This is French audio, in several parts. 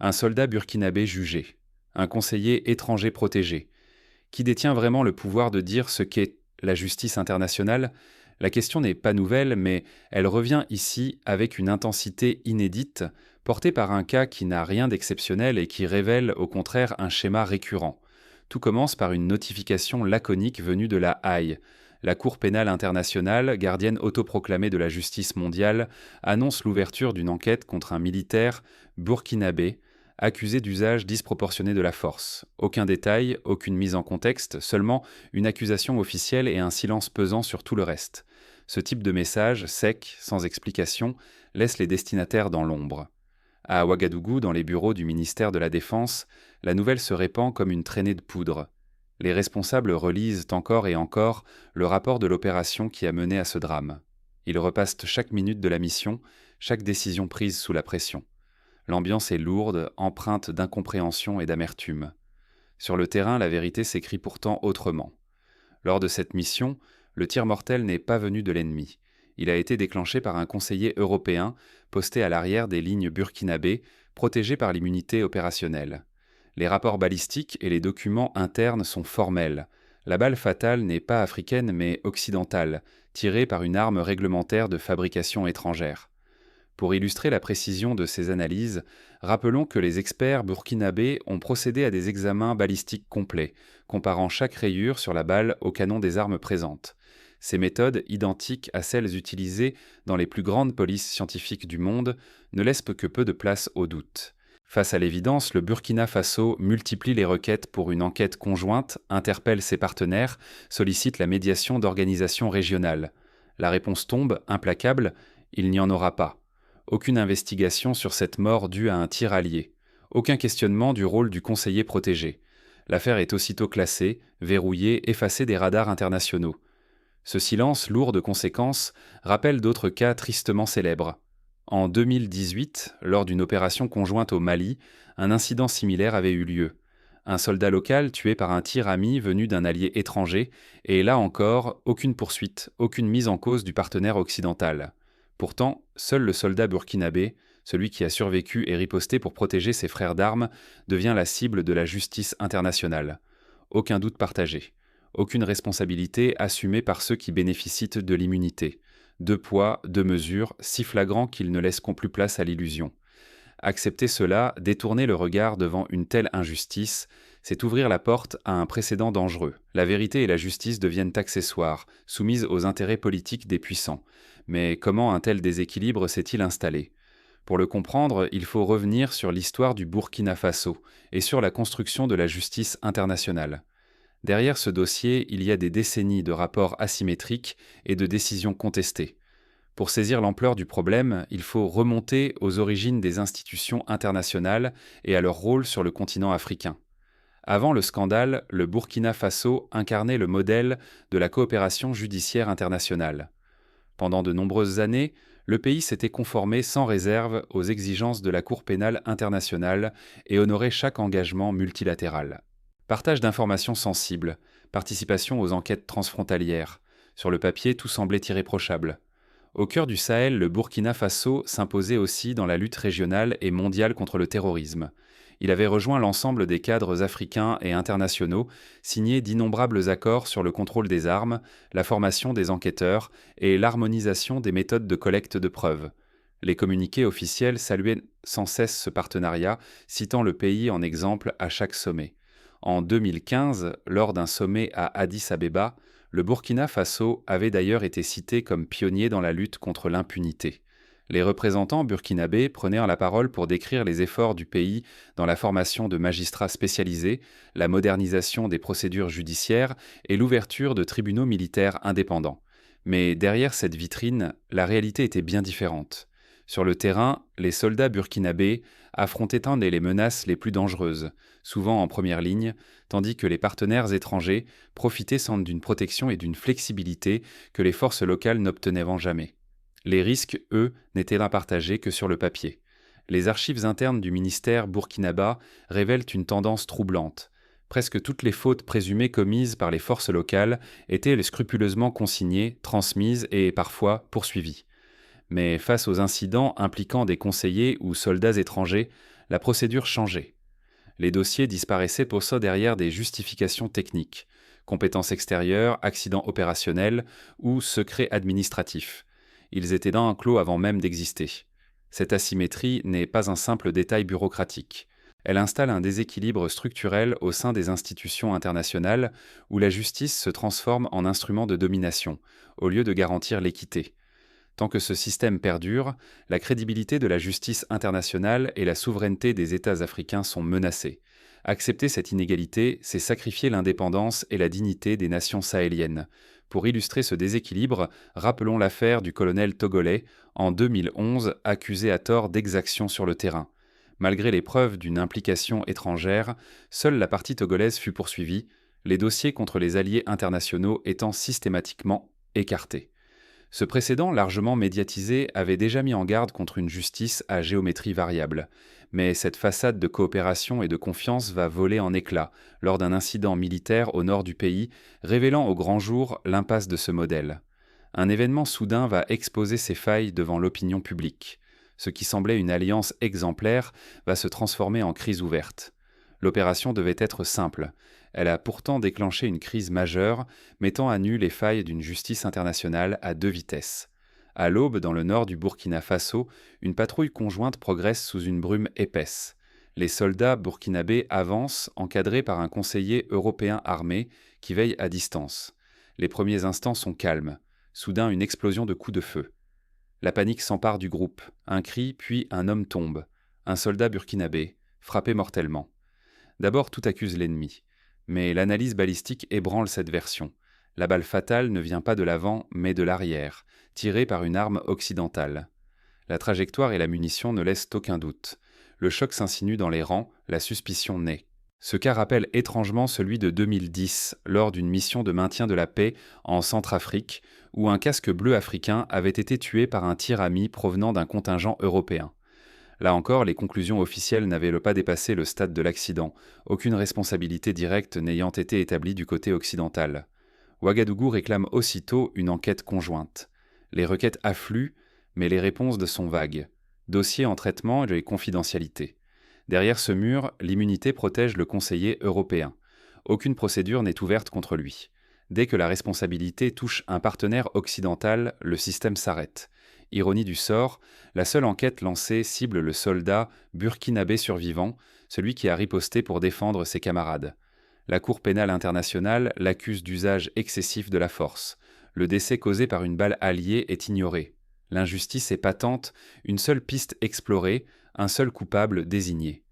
un soldat burkinabé jugé, un conseiller étranger protégé. Qui détient vraiment le pouvoir de dire ce qu'est la justice internationale? La question n'est pas nouvelle, mais elle revient ici avec une intensité inédite, portée par un cas qui n'a rien d'exceptionnel et qui révèle au contraire un schéma récurrent. Tout commence par une notification laconique venue de la Haye. La Cour pénale internationale, gardienne autoproclamée de la justice mondiale, annonce l'ouverture d'une enquête contre un militaire burkinabé accusé d'usage disproportionné de la force. Aucun détail, aucune mise en contexte, seulement une accusation officielle et un silence pesant sur tout le reste. Ce type de message, sec, sans explication, laisse les destinataires dans l'ombre. À Ouagadougou, dans les bureaux du ministère de la Défense, la nouvelle se répand comme une traînée de poudre. Les responsables relisent encore et encore le rapport de l'opération qui a mené à ce drame. Ils repassent chaque minute de la mission, chaque décision prise sous la pression. L'ambiance est lourde, empreinte d'incompréhension et d'amertume. Sur le terrain, la vérité s'écrit pourtant autrement. Lors de cette mission, le tir mortel n'est pas venu de l'ennemi. Il a été déclenché par un conseiller européen posté à l'arrière des lignes burkinabées, protégé par l'immunité opérationnelle. Les rapports balistiques et les documents internes sont formels. La balle fatale n'est pas africaine mais occidentale, tirée par une arme réglementaire de fabrication étrangère. Pour illustrer la précision de ces analyses, rappelons que les experts burkinabés ont procédé à des examens balistiques complets, comparant chaque rayure sur la balle au canon des armes présentes. Ces méthodes, identiques à celles utilisées dans les plus grandes polices scientifiques du monde, ne laissent que peu de place au doute. Face à l'évidence, le Burkina Faso multiplie les requêtes pour une enquête conjointe, interpelle ses partenaires, sollicite la médiation d'organisations régionales. La réponse tombe, implacable, il n'y en aura pas. Aucune investigation sur cette mort due à un tir allié. Aucun questionnement du rôle du conseiller protégé. L'affaire est aussitôt classée, verrouillée, effacée des radars internationaux. Ce silence, lourd de conséquences, rappelle d'autres cas tristement célèbres. En 2018, lors d'une opération conjointe au Mali, un incident similaire avait eu lieu. Un soldat local tué par un tir ami venu d'un allié étranger, et là encore, aucune poursuite, aucune mise en cause du partenaire occidental. Pourtant, seul le soldat burkinabé, celui qui a survécu et riposté pour protéger ses frères d'armes, devient la cible de la justice internationale. Aucun doute partagé. Aucune responsabilité assumée par ceux qui bénéficient de l'immunité. Deux poids, deux mesures, si flagrants qu'ils ne laisseront plus place à l'illusion. Accepter cela, détourner le regard devant une telle injustice, c'est ouvrir la porte à un précédent dangereux. La vérité et la justice deviennent accessoires, soumises aux intérêts politiques des puissants. Mais comment un tel déséquilibre s'est-il installé? Pour le comprendre, il faut revenir sur l'histoire du Burkina Faso et sur la construction de la justice internationale. Derrière ce dossier, il y a des décennies de rapports asymétriques et de décisions contestées. Pour saisir l'ampleur du problème, il faut remonter aux origines des institutions internationales et à leur rôle sur le continent africain. Avant le scandale, le Burkina Faso incarnait le modèle de la coopération judiciaire internationale. Pendant de nombreuses années, le pays s'était conformé sans réserve aux exigences de la Cour pénale internationale et honorait chaque engagement multilatéral. Partage d'informations sensibles, participation aux enquêtes transfrontalières. Sur le papier, tout semblait irréprochable. Au cœur du Sahel, le Burkina Faso s'imposait aussi dans la lutte régionale et mondiale contre le terrorisme. Il avait rejoint l'ensemble des cadres africains et internationaux, signé d'innombrables accords sur le contrôle des armes, la formation des enquêteurs et l'harmonisation des méthodes de collecte de preuves. Les communiqués officiels saluaient sans cesse ce partenariat, citant le pays en exemple à chaque sommet. En 2015, lors d'un sommet à Addis Abeba, le Burkina Faso avait d'ailleurs été cité comme pionnier dans la lutte contre l'impunité. Les représentants burkinabés prenaient la parole pour décrire les efforts du pays dans la formation de magistrats spécialisés, la modernisation des procédures judiciaires et l'ouverture de tribunaux militaires indépendants. Mais derrière cette vitrine, la réalité était bien différente. Sur le terrain, les soldats burkinabés affrontaient un des menaces les plus dangereuses, souvent en première ligne, tandis que les partenaires étrangers profitaient sans d'une protection et d'une flexibilité que les forces locales n'obtenaient jamais. Les risques, eux, n'étaient là partagés que sur le papier. Les archives internes du ministère burkinabé révèlent une tendance troublante. Presque toutes les fautes présumées commises par les forces locales étaient scrupuleusement consignées, transmises et parfois poursuivies. Mais face aux incidents impliquant des conseillers ou soldats étrangers, la procédure changeait. Les dossiers disparaissaient pour ça derrière des justifications techniques, compétences extérieures, accidents opérationnels ou secrets administratifs. Ils étaient dans un clos avant même d'exister. Cette asymétrie n'est pas un simple détail bureaucratique. Elle installe un déséquilibre structurel au sein des institutions internationales où la justice se transforme en instrument de domination, au lieu de garantir l'équité. Tant que ce système perdure, la crédibilité de la justice internationale et la souveraineté des États africains sont menacées. Accepter cette inégalité, c'est sacrifier l'indépendance et la dignité des nations sahéliennes. Pour illustrer ce déséquilibre, rappelons l'affaire du colonel togolais, en 2011, accusé à tort d'exactions sur le terrain. Malgré les preuves d'une implication étrangère, seule la partie togolaise fut poursuivie, les dossiers contre les alliés internationaux étant systématiquement écartés. Ce précédent largement médiatisé avait déjà mis en garde contre une justice à géométrie variable. Mais cette façade de coopération et de confiance va voler en éclats lors d'un incident militaire au nord du pays, révélant au grand jour l'impasse de ce modèle. Un événement soudain va exposer ses failles devant l'opinion publique. Ce qui semblait une alliance exemplaire va se transformer en crise ouverte. L'opération devait être simple. Elle a pourtant déclenché une crise majeure, mettant à nu les failles d'une justice internationale à deux vitesses. À l'aube, dans le nord du Burkina Faso, une patrouille conjointe progresse sous une brume épaisse. Les soldats burkinabés avancent, encadrés par un conseiller européen armé qui veille à distance. Les premiers instants sont calmes. Soudain, une explosion de coups de feu. La panique s'empare du groupe. Un cri, puis un homme tombe. Un soldat burkinabé, frappé mortellement. D'abord, tout accuse l'ennemi. Mais l'analyse balistique ébranle cette version. La balle fatale ne vient pas de l'avant, mais de l'arrière, tirée par une arme occidentale. La trajectoire et la munition ne laissent aucun doute. Le choc s'insinue dans les rangs, la suspicion naît. Ce cas rappelle étrangement celui de 2010, lors d'une mission de maintien de la paix en Centrafrique, où un casque bleu africain avait été tué par un tir ami provenant d'un contingent européen. Là encore, les conclusions officielles n'avaient pas dépassé le stade de l'accident, aucune responsabilité directe n'ayant été établie du côté occidental. Ouagadougou réclame aussitôt une enquête conjointe. Les requêtes affluent, mais les réponses sont vagues. Dossier en traitement et confidentialité. Derrière ce mur, l'immunité protège le conseiller européen. Aucune procédure n'est ouverte contre lui. Dès que la responsabilité touche un partenaire occidental, le système s'arrête. Ironie du sort, la seule enquête lancée cible le soldat burkinabé survivant, celui qui a riposté pour défendre ses camarades. La Cour pénale internationale l'accuse d'usage excessif de la force. Le décès causé par une balle alliée est ignoré. L'injustice est patente, une seule piste explorée, un seul coupable désigné.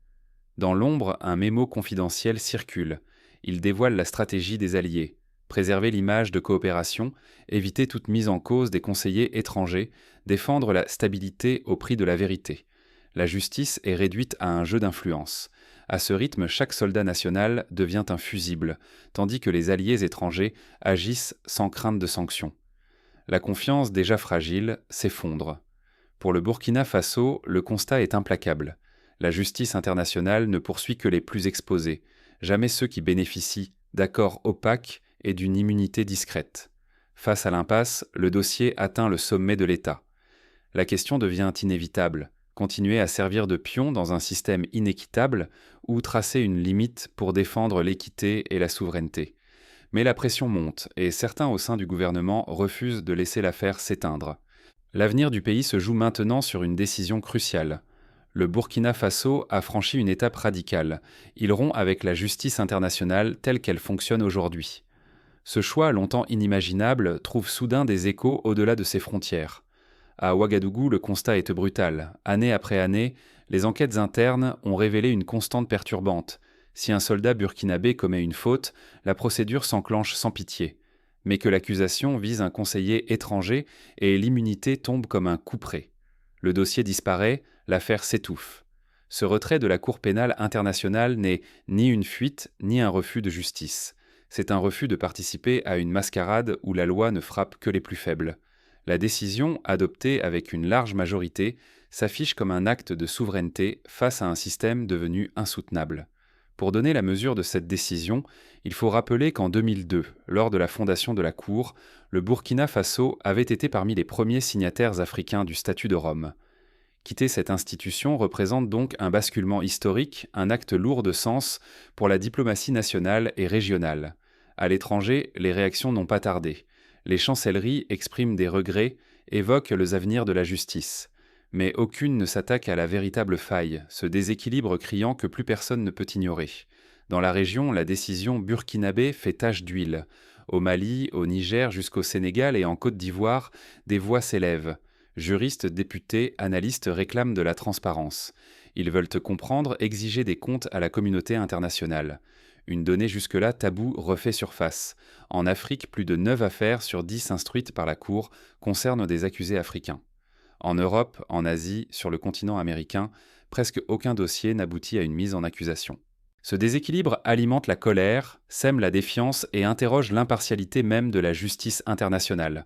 Dans l'ombre, un mémo confidentiel circule. Il dévoile la stratégie des alliés. Préserver l'image de coopération, éviter toute mise en cause des conseillers étrangers, défendre la stabilité au prix de la vérité. La justice est réduite à un jeu d'influence. À ce rythme, chaque soldat national devient un fusible, tandis que les alliés étrangers agissent sans crainte de sanctions. La confiance, déjà fragile, s'effondre. Pour le Burkina Faso, le constat est implacable. La justice internationale ne poursuit que les plus exposés, jamais ceux qui bénéficient d'accords opaques et d'une immunité discrète. Face à l'impasse, le dossier atteint le sommet de l'État. La question devient inévitable. Continuer à servir de pion dans un système inéquitable ou tracer une limite pour défendre l'équité et la souveraineté. Mais la pression monte et certains au sein du gouvernement refusent de laisser l'affaire s'éteindre. L'avenir du pays se joue maintenant sur une décision cruciale. Le Burkina Faso a franchi une étape radicale. Il rompt avec la justice internationale telle qu'elle fonctionne aujourd'hui. Ce choix, longtemps inimaginable, trouve soudain des échos au-delà de ses frontières. À Ouagadougou, le constat est brutal. Année après année, les enquêtes internes ont révélé une constante perturbante. Si un soldat burkinabé commet une faute, la procédure s'enclenche sans pitié. Mais que l'accusation vise un conseiller étranger et l'immunité tombe comme un couperet. Le dossier disparaît, l'affaire s'étouffe. Ce retrait de la Cour pénale internationale n'est ni une fuite ni un refus de justice. C'est un refus de participer à une mascarade où la loi ne frappe que les plus faibles. La décision, adoptée avec une large majorité, s'affiche comme un acte de souveraineté face à un système devenu insoutenable. Pour donner la mesure de cette décision, il faut rappeler qu'en 2002, lors de la fondation de la Cour, le Burkina Faso avait été parmi les premiers signataires africains du statut de Rome. Quitter cette institution représente donc un basculement historique, un acte lourd de sens pour la diplomatie nationale et régionale. À l'étranger, les réactions n'ont pas tardé. Les chancelleries expriment des regrets, évoquent les avenirs de la justice. Mais aucune ne s'attaque à la véritable faille, ce déséquilibre criant que plus personne ne peut ignorer. Dans la région, la décision burkinabé fait tache d'huile. Au Mali, au Niger, jusqu'au Sénégal et en Côte d'Ivoire, des voix s'élèvent. Juristes, députés, analystes réclament de la transparence. Ils veulent comprendre, exiger des comptes à la communauté internationale. Une donnée jusque-là taboue refait surface. En Afrique, plus de 9 affaires sur 10 instruites par la Cour concernent des accusés africains. En Europe, en Asie, sur le continent américain, presque aucun dossier n'aboutit à une mise en accusation. Ce déséquilibre alimente la colère, sème la défiance et interroge l'impartialité même de la justice internationale.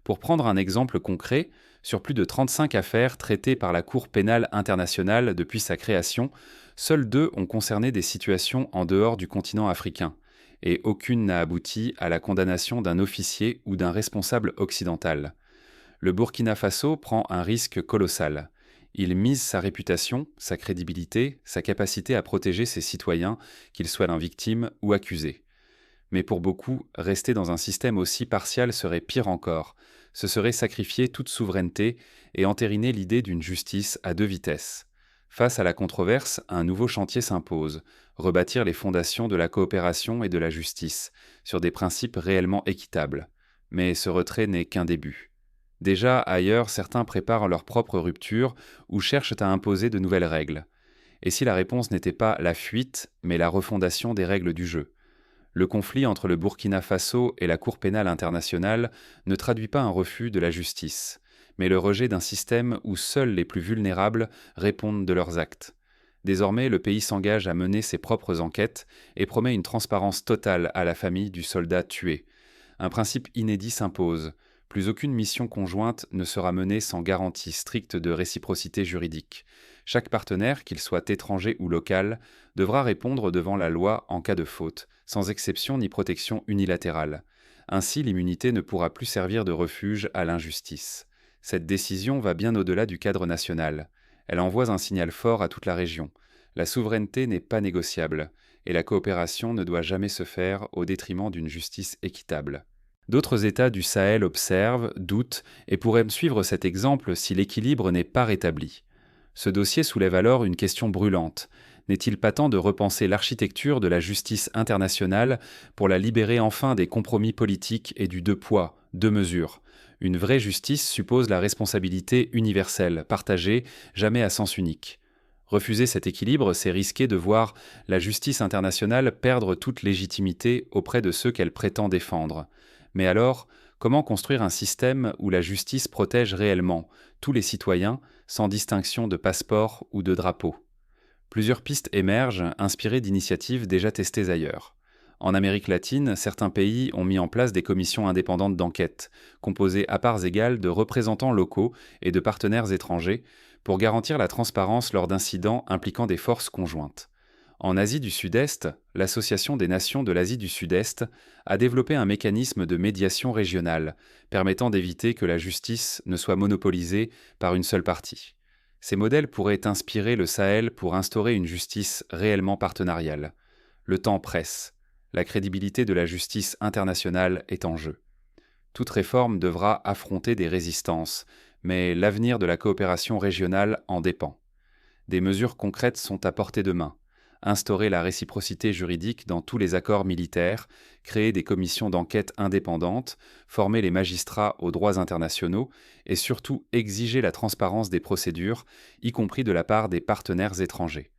Pour prendre un exemple concret, sur plus de 35 affaires traitées par la Cour pénale internationale depuis sa création, seules 2 ont concerné des situations en dehors du continent africain, et aucune n'a abouti à la condamnation d'un officier ou d'un responsable occidental. Le Burkina Faso prend un risque colossal. Il mise sa réputation, sa crédibilité, sa capacité à protéger ses citoyens, qu'ils soient victimes ou accusés. Mais pour beaucoup, rester dans un système aussi partial serait pire encore. Ce serait sacrifier toute souveraineté et entériner l'idée d'une justice à 2 vitesses. Face à la controverse, un nouveau chantier s'impose, rebâtir les fondations de la coopération et de la justice, sur des principes réellement équitables. Mais ce retrait n'est qu'un début. Déjà, ailleurs, certains préparent leur propre rupture ou cherchent à imposer de nouvelles règles. Et si la réponse n'était pas la fuite, mais la refondation des règles du jeu? Le conflit entre le Burkina Faso et la Cour pénale internationale ne traduit pas un refus de la justice, mais le rejet d'un système où seuls les plus vulnérables répondent de leurs actes. Désormais, le pays s'engage à mener ses propres enquêtes et promet une transparence totale à la famille du soldat tué. Un principe inédit s'impose. Plus aucune mission conjointe ne sera menée sans garantie stricte de réciprocité juridique. Chaque partenaire, qu'il soit étranger ou local, devra répondre devant la loi en cas de faute, sans exception ni protection unilatérale. Ainsi, l'immunité ne pourra plus servir de refuge à l'injustice. Cette décision va bien au-delà du cadre national. Elle envoie un signal fort à toute la région. La souveraineté n'est pas négociable, et la coopération ne doit jamais se faire au détriment d'une justice équitable. D'autres États du Sahel observent, doutent et pourraient suivre cet exemple si l'équilibre n'est pas rétabli. Ce dossier soulève alors une question brûlante. N'est-il pas temps de repenser l'architecture de la justice internationale pour la libérer enfin des compromis politiques et du 2 poids, 2 mesures? Une vraie justice suppose la responsabilité universelle, partagée, jamais à sens unique. Refuser cet équilibre, c'est risquer de voir la justice internationale perdre toute légitimité auprès de ceux qu'elle prétend défendre. Mais alors, comment construire un système où la justice protège réellement tous les citoyens, sans distinction de passeport ou de drapeau? Plusieurs pistes émergent, inspirées d'initiatives déjà testées ailleurs. En Amérique latine, certains pays ont mis en place des commissions indépendantes d'enquête, composées à parts égales de représentants locaux et de partenaires étrangers, pour garantir la transparence lors d'incidents impliquant des forces conjointes. En Asie du Sud-Est, l'Association des Nations de l'Asie du Sud-Est a développé un mécanisme de médiation régionale, permettant d'éviter que la justice ne soit monopolisée par une seule partie. Ces modèles pourraient inspirer le Sahel pour instaurer une justice réellement partenariale. Le temps presse. La crédibilité de la justice internationale est en jeu. Toute réforme devra affronter des résistances, mais l'avenir de la coopération régionale en dépend. Des mesures concrètes sont à portée de main. Instaurer la réciprocité juridique dans tous les accords militaires, créer des commissions d'enquête indépendantes, former les magistrats aux droits internationaux et surtout exiger la transparence des procédures, y compris de la part des partenaires étrangers.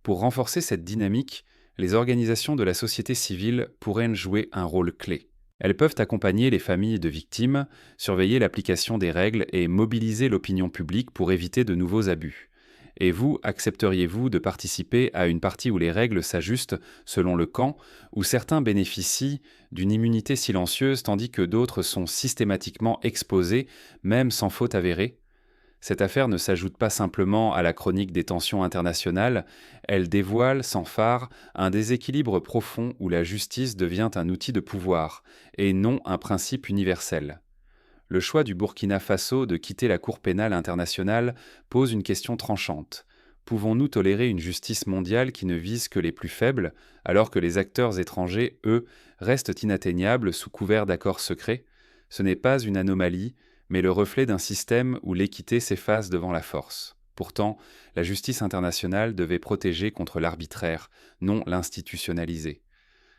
Pour renforcer cette dynamique, les organisations de la société civile pourraient jouer un rôle clé. Elles peuvent accompagner les familles de victimes, surveiller l'application des règles et mobiliser l'opinion publique pour éviter de nouveaux abus. Et vous, accepteriez-vous de participer à une partie où les règles s'ajustent selon le camp, où certains bénéficient d'une immunité silencieuse tandis que d'autres sont systématiquement exposés, même sans faute avérée? Cette affaire ne s'ajoute pas simplement à la chronique des tensions internationales, elle dévoile, sans fard, un déséquilibre profond où la justice devient un outil de pouvoir, et non un principe universel. Le choix du Burkina Faso de quitter la Cour pénale internationale pose une question tranchante. Pouvons-nous tolérer une justice mondiale qui ne vise que les plus faibles, alors que les acteurs étrangers, eux, restent inatteignables sous couvert d'accords secrets? Ce n'est pas une anomalie, mais le reflet d'un système où l'équité s'efface devant la force. Pourtant, la justice internationale devait protéger contre l'arbitraire, non l'institutionnaliser.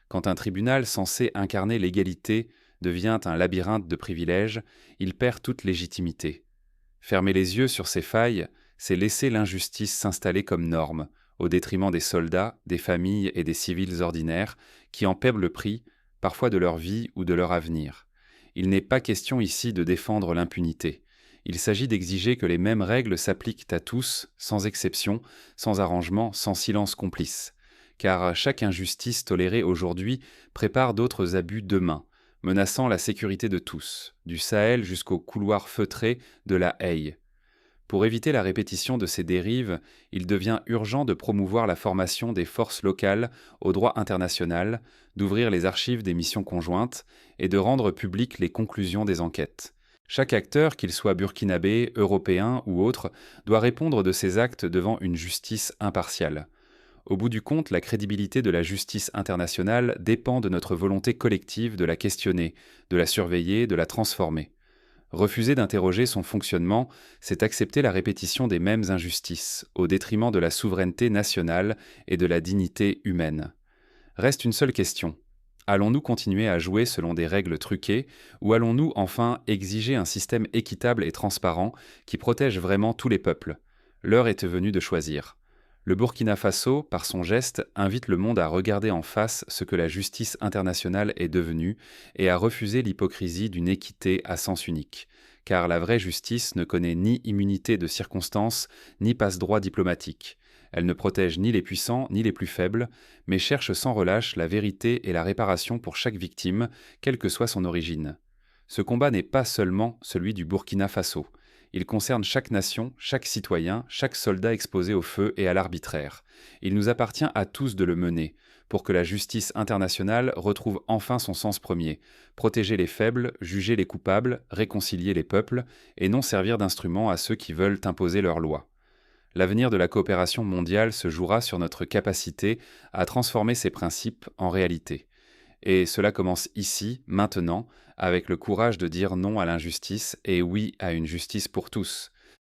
Quand un tribunal censé incarner l'égalité devient un labyrinthe de privilèges, il perd toute légitimité. Fermer les yeux sur ces failles, c'est laisser l'injustice s'installer comme norme, au détriment des soldats, des familles et des civils ordinaires, qui en paient le prix, parfois de leur vie ou de leur avenir. Il n'est pas question ici de défendre l'impunité. Il s'agit d'exiger que les mêmes règles s'appliquent à tous, sans exception, sans arrangement, sans silence complice. Car chaque injustice tolérée aujourd'hui prépare d'autres abus demain, menaçant la sécurité de tous, du Sahel jusqu'au couloir feutré de la Haye. Pour éviter la répétition de ces dérives, il devient urgent de promouvoir la formation des forces locales au droit international, d'ouvrir les archives des missions conjointes et de rendre publiques les conclusions des enquêtes. Chaque acteur, qu'il soit burkinabé, européen ou autre, doit répondre de ses actes devant une justice impartiale. Au bout du compte, la crédibilité de la justice internationale dépend de notre volonté collective de la questionner, de la surveiller, de la transformer. Refuser d'interroger son fonctionnement, c'est accepter la répétition des mêmes injustices, au détriment de la souveraineté nationale et de la dignité humaine. Reste une seule question. Allons-nous continuer à jouer selon des règles truquées, ou allons-nous enfin exiger un système équitable et transparent qui protège vraiment tous les peuples? L'heure est venue de choisir. Le Burkina Faso, par son geste, invite le monde à regarder en face ce que la justice internationale est devenue et à refuser l'hypocrisie d'une équité à sens unique. Car la vraie justice ne connaît ni immunité de circonstance, ni passe-droit diplomatique. Elle ne protège ni les puissants ni les plus faibles, mais cherche sans relâche la vérité et la réparation pour chaque victime, quelle que soit son origine. Ce combat n'est pas seulement celui du Burkina Faso. Il concerne chaque nation, chaque citoyen, chaque soldat exposé au feu et à l'arbitraire. Il nous appartient à tous de le mener, pour que la justice internationale retrouve enfin son sens premier, protéger les faibles, juger les coupables, réconcilier les peuples, et non servir d'instrument à ceux qui veulent imposer leurs lois. L'avenir de la coopération mondiale se jouera sur notre capacité à transformer ces principes en réalité. Et cela commence ici, maintenant, avec le courage de dire non à l'injustice et oui à une justice pour tous.